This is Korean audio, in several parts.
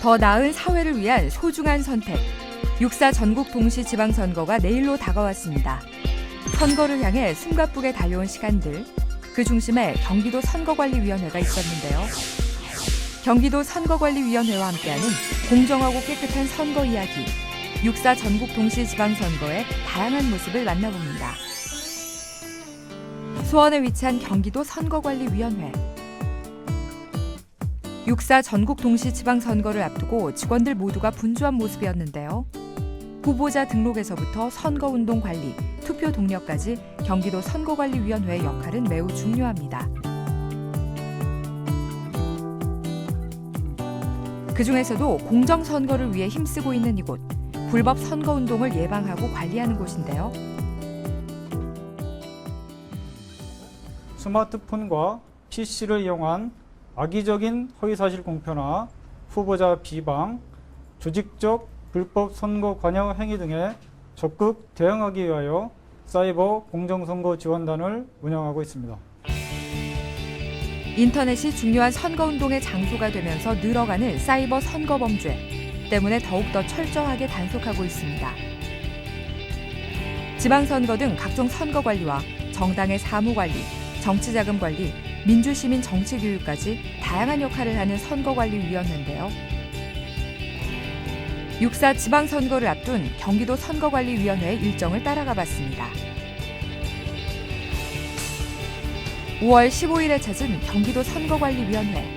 더 나은 사회를 위한 소중한 선택. 6.4 전국 동시 지방선거가 내일로 다가왔습니다. 선거를 향해 숨가쁘게 달려온 시간들. 그 중심에 경기도 선거관리위원회가 있었는데요. 경기도 선거관리위원회와 함께하는 공정하고 깨끗한 선거 이야기. 6.4 전국 동시 지방선거의 다양한 모습을 만나봅니다. 수원에 위치한 경기도 선거관리위원회. 6.4 전국 동시 지방선거를 앞두고 직원들 모두가 분주한 모습이었는데요. 후보자 등록에서부터 선거운동 관리, 투표 동력까지 경기도 선거관리위원회의 역할은 매우 중요합니다. 그중에서도 공정선거를 위해 힘쓰고 있는 이곳, 불법 선거운동을 예방하고 관리하는 곳인데요. 스마트폰과 PC를 이용한 악의적인 허위사실 공표나 후보자 비방, 조직적 불법 선거 관여 행위 등에 적극 대응하기 위하여 사이버 공정선거 지원단을 운영하고 있습니다. 인터넷이 중요한 선거운동의 장소가 되면서 늘어가는 사이버 선거 범죄 때문에 더욱더 철저하게 단속하고 있습니다. 지방선거 등 각종 선거 관리와 정당의 사무 관리, 정치자금 관리, 민주시민 정치교육까지 다양한 역할을 하는 선거관리위원회인데요. 6.4 지방선거를 앞둔 경기도 선거관리위원회의 일정을 따라가 봤습니다. 5월 15일에 찾은 경기도 선거관리위원회.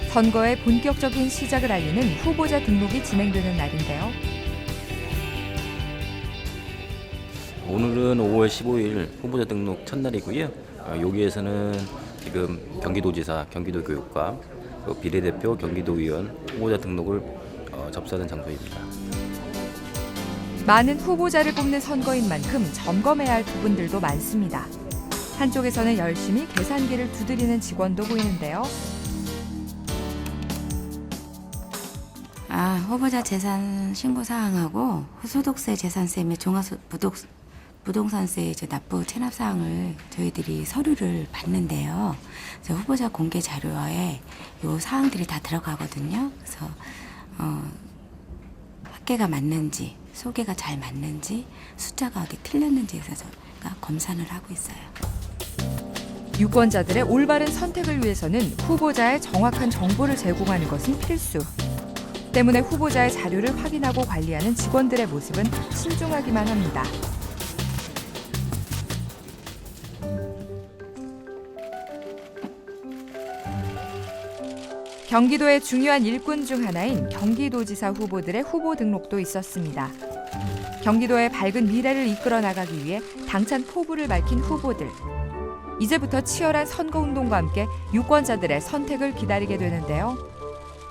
선거의 본격적인 시작을 알리는 후보자 등록이 진행되는 날인데요. 오늘은 5월 15일 후보자 등록 첫날이고요. 여기에서는 지금 경기도지사, 경기도교육감, 비례대표, 경기도의원 후보자 등록을 접수하는 장소입니다. 많은 후보자를 뽑는 선거인 만큼 점검해야 할 부분들도 많습니다. 한쪽에서는 열심히 계산기를 두드리는 직원도 보이는데요. 후보자 재산 신고 사항하고 소득세, 재산세 및 부동산세 납부 체납 사항을 저희들이 서류를 받는데요. 그래서 후보자 공개 자료에 이 사항들이 다 들어가거든요. 그래서 합계가 맞는지, 소개가 잘 맞는지, 숫자가 어디 틀렸는지에 대해서 저희가 검사를 하고 있어요. 유권자들의 올바른 선택을 위해서는 후보자의 정확한 정보를 제공하는 것은 필수. 때문에 후보자의 자료를 확인하고 관리하는 직원들의 모습은 신중하기만 합니다. 경기도의 중요한 일꾼 중 하나인 경기도지사 후보들의 후보 등록도 있었습니다. 경기도의 밝은 미래를 이끌어 나가기 위해 당찬 포부를 밝힌 후보들. 이제부터 치열한 선거운동과 함께 유권자들의 선택을 기다리게 되는데요.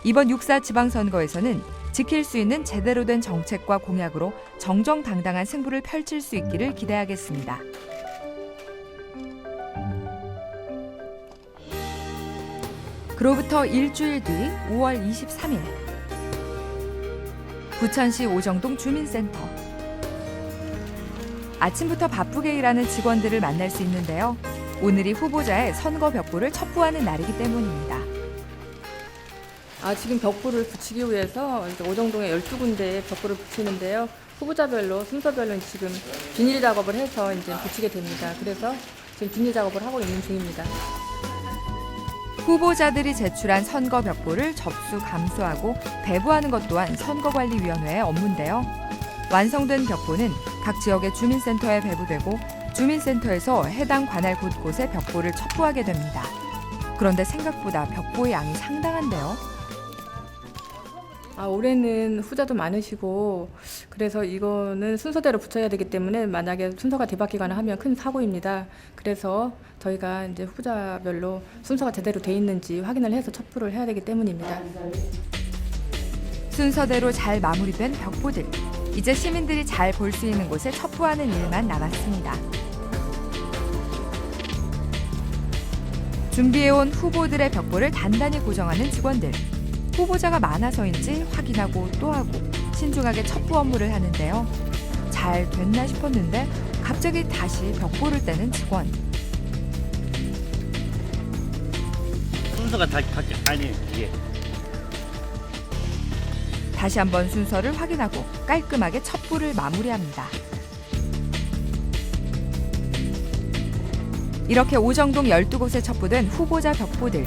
이번 6.4 지방선거에서는 지킬 수 있는 제대로 된 정책과 공약으로 정정당당한 승부를 펼칠 수 있기를 기대하겠습니다. 그로부터 일주일 뒤 5월 23일 부천시 오정동 주민센터. 아침부터 바쁘게 일하는 직원들을 만날 수 있는데요. 오늘이 후보자의 선거 벽보를 첩부하는 날이기 때문입니다. 지금 벽보를 붙이기 위해서 오정동에 12군데에 벽보를 붙이는데요. 후보자별로 순서별로 지금 비닐 작업을 해서 이제 붙이게 됩니다. 그래서 지금 비닐 작업을 하고 있는 중입니다. 후보자들이 제출한 선거 벽보를 접수, 감수하고 배부하는 것 또한 선거관리위원회의 업무인데요. 완성된 벽보는 각 지역의 주민센터에 배부되고 주민센터에서 해당 관할 곳곳에 벽보를 첩부하게 됩니다. 그런데 생각보다 벽보의 양이 상당한데요. 올해는 후자도 많으시고 그래서 이거는 순서대로 붙여야 되기 때문에 만약에 순서가 뒤바뀌거나 하면 큰 사고입니다. 그래서 저희가 이제 후보자별로 순서가 제대로 돼 있는지 확인을 해서 첩부를 해야 되기 때문입니다. 순서대로 잘 마무리된 벽보들. 이제 시민들이 잘 볼 수 있는 곳에 첩부하는 일만 남았습니다. 준비해온 후보들의 벽보를 단단히 고정하는 직원들. 후보자가 많아서인지 확인하고 또 하고 신중하게 첩부 업무를 하는데요. 잘 됐나 싶었는데 갑자기 다시 벽보를 떼는 직원. 순서가 다 바뀌어. 아니 이게 다시 한번 순서를 확인하고 깔끔하게 첩부를 마무리합니다. 이렇게 오정동 12곳에 첩부된 후보자 벽보들.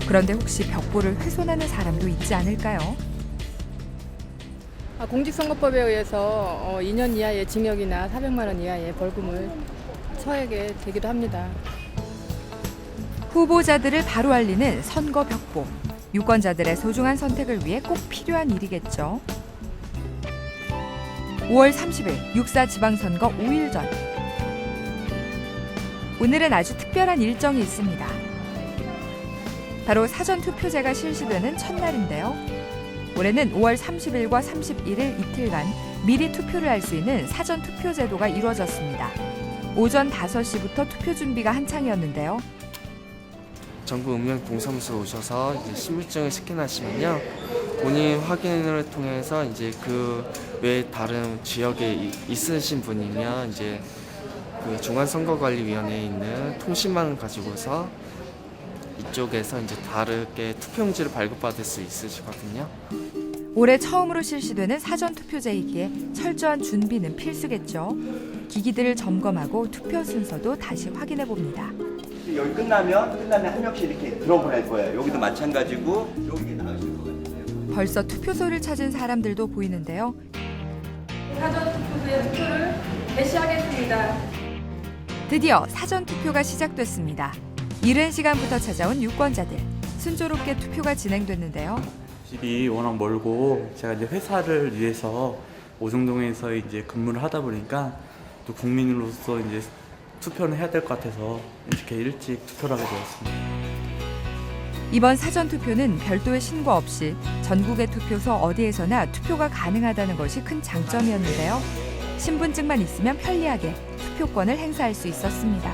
그런데 혹시 벽보를 훼손하는 사람도 있지 않을까요? 공직선거법에 의해서 2년 이하의 징역이나 400만 원 이하의 벌금을 처하게 되기도 합니다. 후보자들을 바로 알리는 선거 벽보. 유권자들의 소중한 선택을 위해 꼭 필요한 일이겠죠. 5월 30일 6.4 지방선거 5일 전. 오늘은 아주 특별한 일정이 있습니다. 바로 사전투표제가 실시되는 첫날인데요. 올해는 5월 30일과 31일 이틀간 미리 투표를 할 수 있는 사전투표제도가 이루어졌습니다. 오전 5시부터 투표 준비가 한창이었는데요. 전국 읍면 동사무소 오셔서 이제 신분증을 스캔하시면요, 본인 확인을 통해서 이제 그 외 다른 지역에 있으신 분이면 이제 그 중앙선거관리위원회에 있는 통신망을 가지고서 이쪽에서 이제 다르게 투표용지를 발급받을 수 있으시거든요. 올해 처음으로 실시되는 사전투표제이기에 철저한 준비는 필수겠죠. 기기들을 점검하고 투표 순서도 다시 확인해 봅니다. 여기 끝나면 한 명씩 이렇게 들어보낼 거예요. 여기도 마찬가지고 여기 나가실 것 같아요. 벌써 투표소를 찾은 사람들도 보이는데요. 사전투표에 투표를 개시하겠습니다. 드디어 사전투표가 시작됐습니다. 이른 시간부터 찾아온 유권자들. 순조롭게 투표가 진행됐는데요. 집이 워낙 멀고 제가 이제 회사를 위해서 오정동에서 이제 근무를 하다 보니까 또 국민으로서 이제 투표는 해야 될 것 같아서 이렇게 일찍 투표를 하게 되었습니다. 이번 사전투표는 별도의 신고 없이 전국의 투표소 어디에서나 투표가 가능하다는 것이 큰 장점이었는데요. 신분증만 있으면 편리하게 투표권을 행사할 수 있었습니다.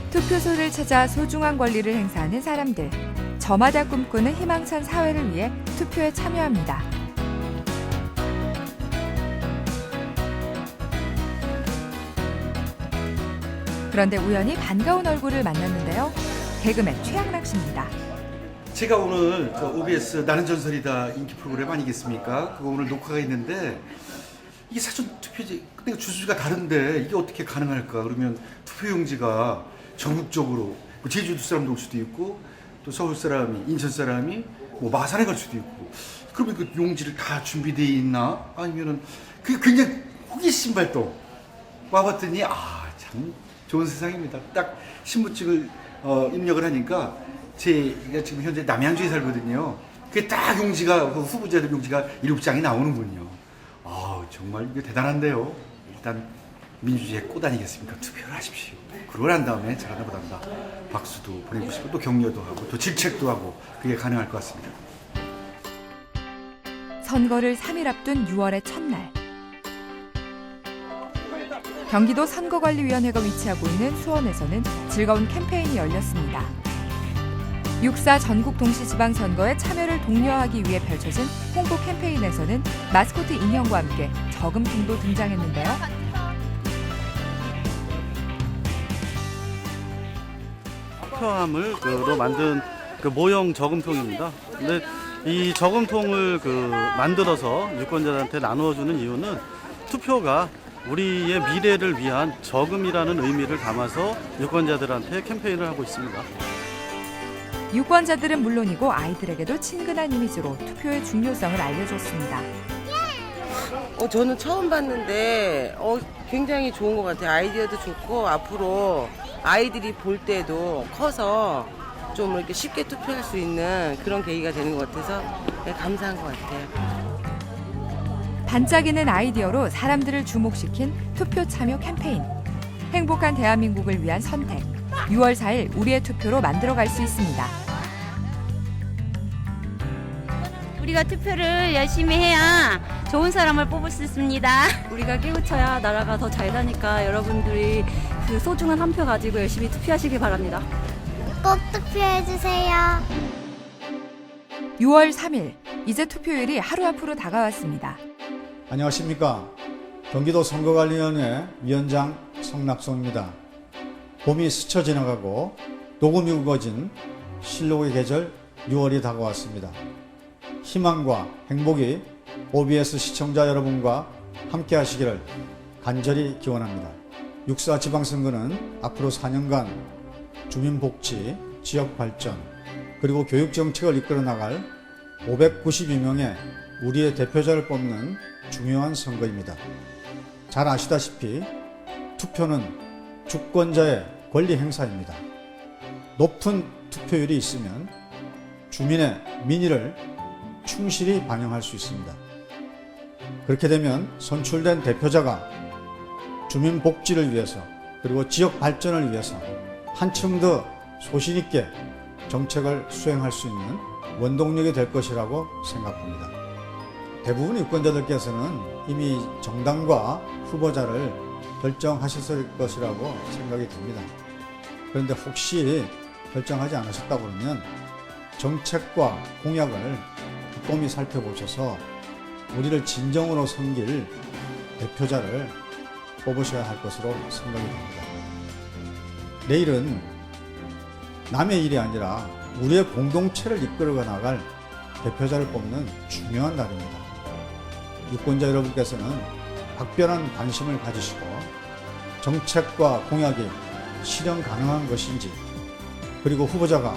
투표소를 찾아 소중한 권리를 행사하는 사람들. 저마다 꿈꾸는 희망찬 사회를 위해 투표에 참여합니다. 그런데 우연히 반가운 얼굴을 만났는데요. 개그맨 최양락 씨입니다. 제가 오늘 OBS 나는 전설이다 인기 프로그램 아니겠습니까? 그거 오늘 녹화가 있는데 이게 사전 투표지 근데 주소지가 다른데 이게 어떻게 가능할까? 그러면 투표용지가 전국적으로 뭐 제주도 사람도 올 수도 있고 또 서울 사람이 인천 사람이 뭐 마산에 갈 수도 있고 그러면 그 용지를 다 준비되어 있나? 아니면은 그게 굉장히 호기심 발동 와봤더니 참 좋은 세상입니다. 딱 신분증을 입력을 하니까 제가 지금 현재 남양주에 살거든요. 그게 딱 용지가 그 후보자들 용지가 7장이 나오는군요. 정말 이게 대단한데요. 일단 민주주의의 꽃 아니겠습니까? 투표를 하십시오. 그러고 난 다음에 잘하다 보답니다. 박수도 보내고 싶고 또 격려도 하고 또 질책도 하고 그게 가능할 것 같습니다. 선거를 3일 앞둔 6월의 첫날. 경기도 선거관리위원회가 위치하고 있는 수원에서는 즐거운 캠페인이 열렸습니다. 6.4 전국 동시지방선거에 참여를 독려하기 위해 펼쳐진 홍보 캠페인에서는 마스코트 인형과 함께 저금통도 등장했는데요. 투표함으로 만든 그 모형 저금통입니다. 근데 이 저금통을 만들어서 유권자들한테 나누어주는 이유는 투표가 우리의 미래를 위한 저금이라는 의미를 담아서 유권자들한테 캠페인을 하고 있습니다. 유권자들은 물론이고 아이들에게도 친근한 이미지로 투표의 중요성을 알려줬습니다. 저는 처음 봤는데 굉장히 좋은 것 같아요. 아이디어도 좋고 앞으로 아이들이 볼 때도 커서 좀 이렇게 쉽게 투표할 수 있는 그런 계기가 되는 것 같아서 감사한 것 같아요. 반짝이는 아이디어로 사람들을 주목시킨 투표 참여 캠페인. 행복한 대한민국을 위한 선택. 6월 4일 우리의 투표로 만들어갈 수 있습니다. 우리가 투표를 열심히 해야 좋은 사람을 뽑을 수 있습니다. 우리가 깨우쳐야 나라가 더 잘 사니까 여러분들이 그 소중한 한 표 가지고 열심히 투표하시길 바랍니다. 꼭 투표해주세요. 6월 3일, 이제 투표율이 하루 앞으로 다가왔습니다. 안녕하십니까. 경기도 선거관리위원회 위원장 성낙송입니다. 봄이 스쳐 지나가고 녹음이 우거진 실록의 계절 6월이 다가왔습니다. 희망과 행복이 OBS 시청자 여러분과 함께 하시기를 간절히 기원합니다. 6.4 지방선거는 앞으로 4년간 주민복지, 지역발전, 그리고 교육정책을 이끌어 나갈 592명의 우리의 대표자를 뽑는 중요한 선거입니다. 잘 아시다시피 투표는 주권자의 권리 행사입니다. 높은 투표율이 있으면 주민의 민의를 충실히 반영할 수 있습니다. 그렇게 되면 선출된 대표자가 주민 복지를 위해서 그리고 지역 발전을 위해서 한층 더 소신 있게 정책을 수행할 수 있는 원동력이 될 것이라고 생각합니다. 대부분 유권자들께서는 이미 정당과 후보자를 결정하셨을 것이라고 생각이 듭니다. 그런데 혹시 결정하지 않으셨다 그러면 정책과 공약을 꼼꼼히 살펴보셔서 우리를 진정으로 섬길 대표자를 뽑으셔야 할 것으로 생각이 됩니다. 내일은 남의 일이 아니라 우리의 공동체를 이끌어 나갈 대표자를 뽑는 중요한 날입니다. 유권자 여러분께서는 각별한 관심을 가지시고 정책과 공약이 실현 가능한 것인지, 그리고 후보자가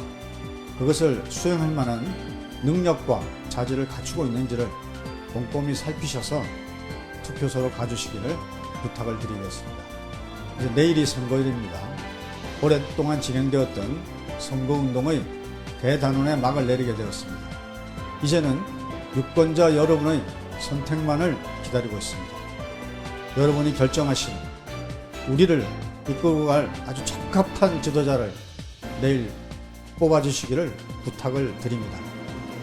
그것을 수행할 만한 능력과 자질을 갖추고 있는지를 꼼꼼히 살피셔서 투표소로 가주시기를 부탁을 드리겠습니다. 이제 내일이 선거일입니다. 오랫동안 진행되었던 선거운동의 대단원의 막을 내리게 되었습니다. 이제는 유권자 여러분의 선택만을 기다리고 있습니다. 여러분이 결정하신 우리를 이끌고 갈 아주 적합한 지도자를 내일 뽑아주시기를 부탁을 드립니다.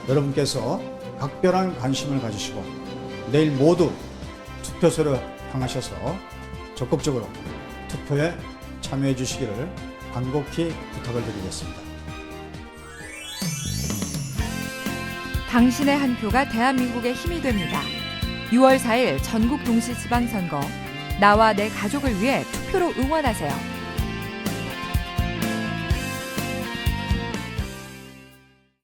여러분께서 각별한 관심을 가지시고 내일 모두 투표소로 향하셔서 적극적으로 투표에 참여해 주시기를 간곡히 부탁을 드리겠습니다. 당신의 한 표가 대한민국의 힘이 됩니다. 6월 4일 전국 동시 지방선거. 나와 내 가족을 위해 투표로 응원하세요.